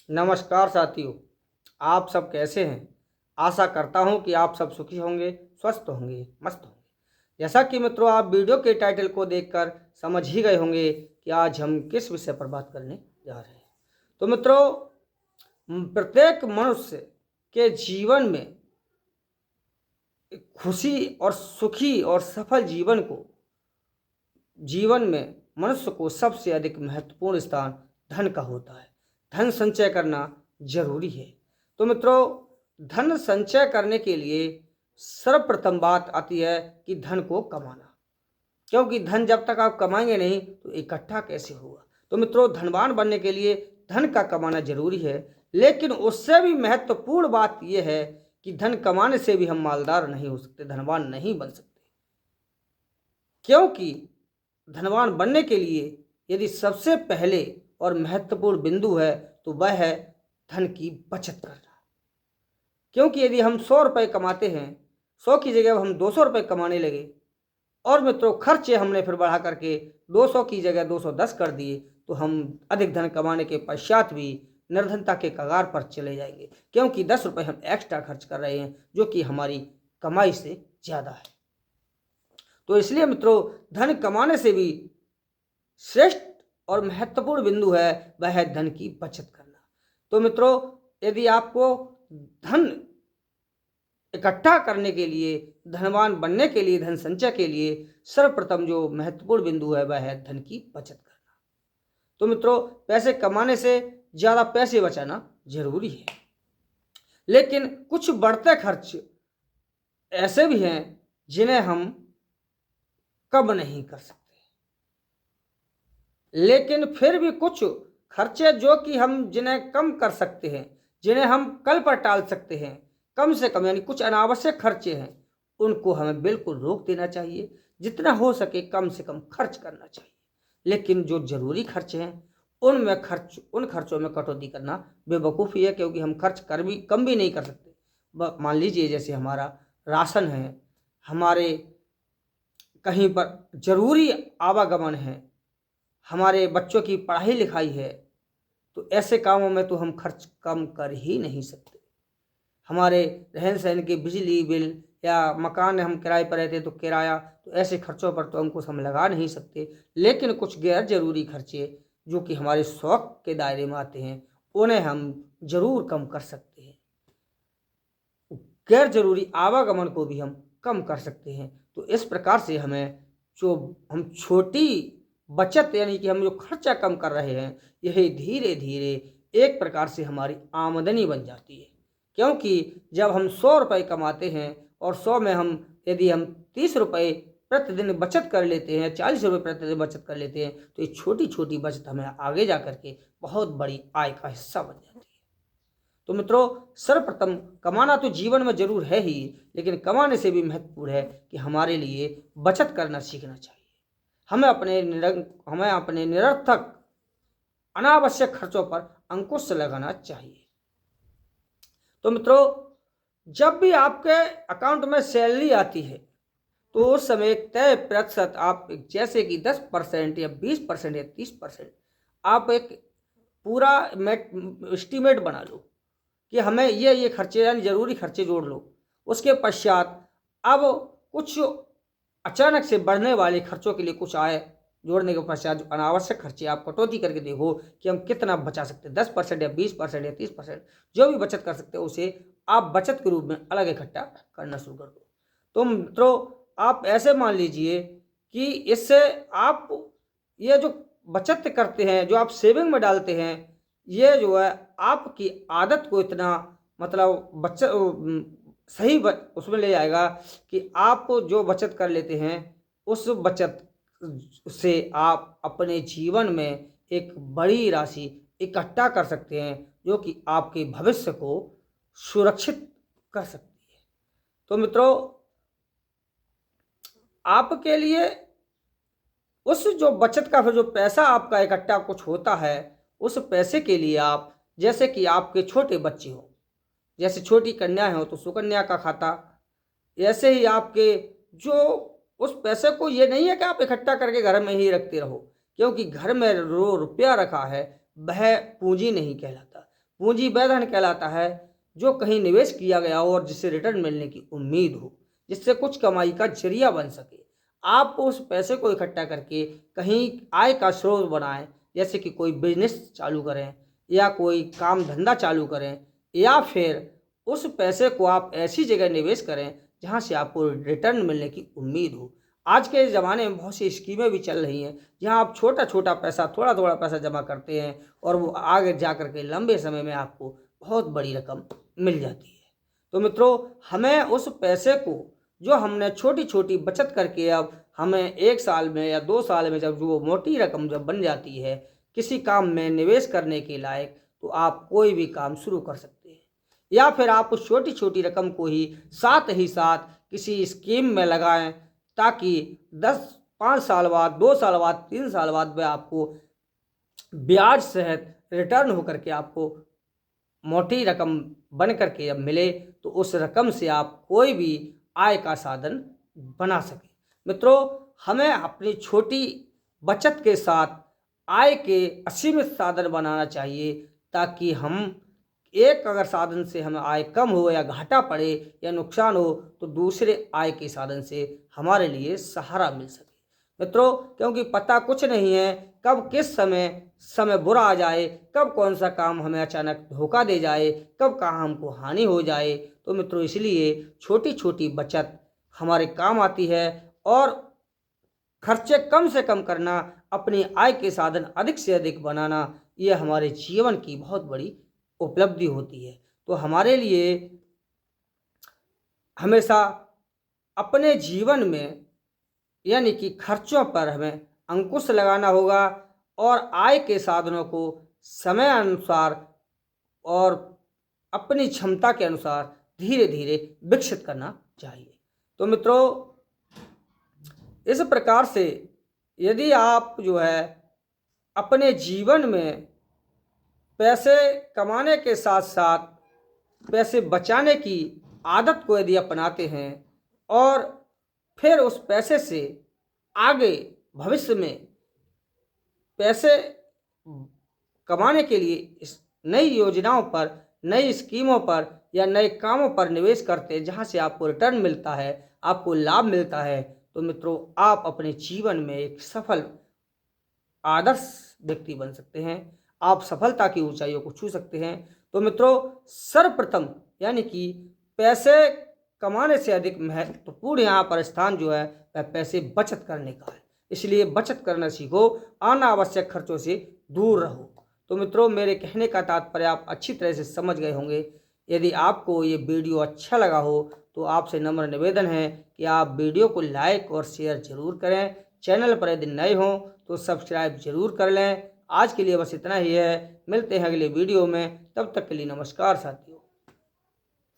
नमस्कार साथियों, आप सब कैसे हैं। आशा करता हूं कि आप सब सुखी होंगे, स्वस्थ होंगे, मस्त होंगे। जैसा कि मित्रों आप वीडियो के टाइटल को देखकर समझ ही गए होंगे कि आज हम किस विषय पर बात करने जा रहे हैं। तो मित्रों, प्रत्येक मनुष्य के जीवन में खुशी और सुखी और सफल जीवन में मनुष्य को सबसे अधिक महत्वपूर्ण स्थान धन का होता है। धन संचय करना जरूरी है। तो मित्रों, धन संचय करने के लिए सर्वप्रथम बात आती है कि धन को कमाना, क्योंकि धन जब तक आप कमाएंगे नहीं तो इकट्ठा कैसे होगा। तो मित्रों, धनवान बनने के लिए धन का कमाना जरूरी है, लेकिन उससे भी महत्वपूर्ण बात यह है कि धन कमाने से भी हम मालदार नहीं हो सकते, धनवान नहीं बन सकते। क्योंकि धनवान बनने के लिए यदि सबसे पहले और महत्वपूर्ण बिंदु है तो वह है धन की बचत करना। क्योंकि यदि हम 100 रुपये कमाते हैं, 100 की जगह हम 200 रुपये कमाने लगे और मित्रों खर्चे हमने फिर बढ़ा करके 200 की जगह 210 कर दिए, तो हम अधिक धन कमाने के पश्चात भी निर्धनता के कगार पर चले जाएंगे, क्योंकि 10 रुपये हम एक्स्ट्रा खर्च कर रहे हैं जो कि हमारी कमाई से ज़्यादा है। तो इसलिए मित्रों, धन कमाने से भी श्रेष्ठ और महत्वपूर्ण बिंदु है वह है धन की बचत करना। तो मित्रों, यदि आपको धन इकट्ठा करने के लिए, धनवान बनने के लिए, धन संचय के लिए सर्वप्रथम जो महत्वपूर्ण बिंदु है वह है धन की बचत करना। तो मित्रों, पैसे कमाने से ज़्यादा पैसे बचाना जरूरी है, लेकिन कुछ बढ़ते खर्च ऐसे भी हैं जिन्हें हम कम नहीं कर सकते, लेकिन फिर भी कुछ खर्चे जो कि हम जिन्हें कम कर सकते हैं, जिन्हें हम कल पर टाल सकते हैं, कम से कम, यानी कुछ अनावश्यक खर्चे हैं, उनको हमें बिल्कुल रोक देना चाहिए। जितना हो सके कम से कम खर्च करना चाहिए। लेकिन जो जरूरी खर्चे हैं उन खर्चों में कटौती करना बेवकूफ़ी है, क्योंकि हम खर्च कम भी नहीं कर सकते। मान लीजिए जैसे हमारा राशन है, हमारे कहीं पर जरूरी आवागमन है, हमारे बच्चों की पढ़ाई लिखाई है, तो ऐसे कामों में तो हम खर्च कम कर ही नहीं सकते। हमारे रहन सहन के बिजली बिल या मकान हम किराए पर रहते तो किराया, तो ऐसे खर्चों पर तो अंकुश हम लगा नहीं सकते। लेकिन कुछ गैर जरूरी खर्चे जो कि हमारे शौक के दायरे में आते हैं उन्हें हम जरूर कम कर सकते हैं। गैर जरूरी आवागमन को भी हम कम कर सकते हैं। तो इस प्रकार से हम छोटी बचत, यानी कि हम जो खर्चा कम कर रहे हैं, यही धीरे धीरे एक प्रकार से हमारी आमदनी बन जाती है। क्योंकि जब हम 100 रुपये कमाते हैं और 100 में यदि हम 30 रुपये प्रतिदिन बचत कर लेते हैं, 40 रुपये प्रतिदिन बचत कर लेते हैं, तो ये छोटी छोटी बचत हमें आगे जा करके बहुत बड़ी आय का हिस्सा बन जाती है। तो मित्रों, सर्वप्रथम कमाना तो जीवन में जरूर है ही, लेकिन कमाने से भी महत्वपूर्ण है कि हमारे लिए बचत करना सीखना चाहिए। हमें अपने निरर्थक अनावश्यक खर्चों पर अंकुश लगाना चाहिए। तो मित्रों, जब भी आपके अकाउंट में सैलरी आती है तो उस समय एक तय प्रतिशत आप, जैसे कि 10% या 20% या 30%, आप एक पूरा एस्टीमेट बना लो कि हमें ये खर्चे, यानी जरूरी खर्चे जोड़ लो। उसके पश्चात अब कुछ अचानक से बढ़ने वाले खर्चों के लिए कुछ आय जोड़ने के पश्चात जो अनावश्यक खर्चे आप कटौती करके देखो कि हम कितना बचा सकते हैं। 10% या 20% या 30% जो भी बचत कर सकते हो उसे आप बचत के रूप में अलग इकट्ठा करना शुरू कर दो। तो मित्रों, आप ऐसे मान लीजिए कि इससे आप ये जो बचत करते हैं, जो आप सेविंग में डालते हैं, ये जो है आपकी आदत को इतना मतलब उसमें ले जाएगा कि आप जो बचत कर लेते हैं उस बचत से आप अपने जीवन में एक बड़ी राशि इकट्ठा कर सकते हैं, जो कि आपके भविष्य को सुरक्षित कर सकती है। तो मित्रों, आपके लिए उस जो बचत का फिर जो पैसा आपका इकट्ठा कुछ होता है, उस पैसे के लिए आप, जैसे कि आपके छोटे बच्चे हो, जैसे छोटी कन्या हो तो सुकन्या का खाता, ऐसे ही आपके जो उस पैसे को, ये नहीं है कि आप इकट्ठा करके घर में ही रखते रहो, क्योंकि घर में जो रुपया रखा है वह पूंजी नहीं कहलाता। पूंजी वह धन कहलाता है जो कहीं निवेश किया गया हो और जिससे रिटर्न मिलने की उम्मीद हो, जिससे कुछ कमाई का जरिया बन सके। आप उस पैसे को इकट्ठा करके कहीं आय का स्रोत बनाएं, जैसे कि कोई बिजनेस चालू करें या कोई काम धंधा चालू करें, या फिर उस पैसे को आप ऐसी जगह निवेश करें जहां से आपको रिटर्न मिलने की उम्मीद हो। आज के ज़माने में बहुत सी स्कीमें भी चल रही हैं जहां आप छोटा छोटा पैसा, थोड़ा थोड़ा पैसा जमा करते हैं और वो आगे जा कर के लंबे समय में आपको बहुत बड़ी रकम मिल जाती है। तो मित्रों, हमें उस पैसे को जो हमने छोटी छोटी बचत करके अब हमें 1 साल में या 2 साल में जब वो मोटी रकम जब बन जाती है किसी काम में निवेश करने के लायक, तो आप कोई भी काम शुरू कर सकते हैं। या फिर आप उस छोटी छोटी रकम को ही साथ किसी स्कीम में लगाएं, ताकि 5 साल बाद, 2 साल बाद, 3 साल बाद वह आपको ब्याज सहित रिटर्न होकर के आपको मोटी रकम बन करके जब मिले, तो उस रकम से आप कोई भी आय का साधन बना सके। मित्रों, हमें अपनी छोटी बचत के साथ आय के असीमित साधन बनाना चाहिए, ताकि हम एक अगर साधन से हमें आय कम हो या घाटा पड़े या नुकसान हो, तो दूसरे आय के साधन से हमारे लिए सहारा मिल सके। मित्रों, क्योंकि पता कुछ नहीं है कब किस समय बुरा आ जाए, कब कौन सा काम हमें अचानक धोखा दे जाए, कब कहाँ हमको हानि हो जाए। तो मित्रों, इसलिए छोटी छोटी बचत हमारे काम आती है और खर्चे कम से कम करना, अपनी आय के साधन अधिक से अधिक बनाना, ये हमारे जीवन की बहुत बड़ी उपलब्धि होती है। तो हमारे लिए हमेशा अपने जीवन में यानी कि खर्चों पर हमें अंकुश लगाना होगा और आय के साधनों को समय अनुसार और अपनी क्षमता के अनुसार धीरे धीरे विकसित करना चाहिए। तो मित्रों, इस प्रकार से यदि आप जो है अपने जीवन में पैसे कमाने के साथ साथ पैसे बचाने की आदत को यदि अपनाते हैं और फिर उस पैसे से आगे भविष्य में पैसे कमाने के लिए इस नई योजनाओं पर, नई स्कीमों पर या नए कामों पर निवेश करते हैं जहां से आपको रिटर्न मिलता है, आपको लाभ मिलता है, तो मित्रों, आप अपने जीवन में एक सफल आदर्श व्यक्ति बन सकते हैं। आप सफलता की ऊंचाइयों को छू सकते हैं। तो मित्रों, सर्वप्रथम यानी कि पैसे कमाने से अधिक महत्वपूर्ण यहाँ पर स्थान जो है वह पैसे बचत करने का है। इसलिए बचत करना सीखो, अनावश्यक खर्चों से दूर रहो। तो मित्रों, मेरे कहने का तात्पर्य आप अच्छी तरह से समझ गए होंगे। यदि आपको ये वीडियो अच्छा लगा हो तो आपसे नम्र निवेदन है कि आप वीडियो को लाइक और शेयर जरूर करें। चैनल पर यदि नए हों तो सब्सक्राइब जरूर कर लें। आज के लिए बस इतना ही है। मिलते हैं अगले वीडियो में, तब तक के लिए नमस्कार साथियों।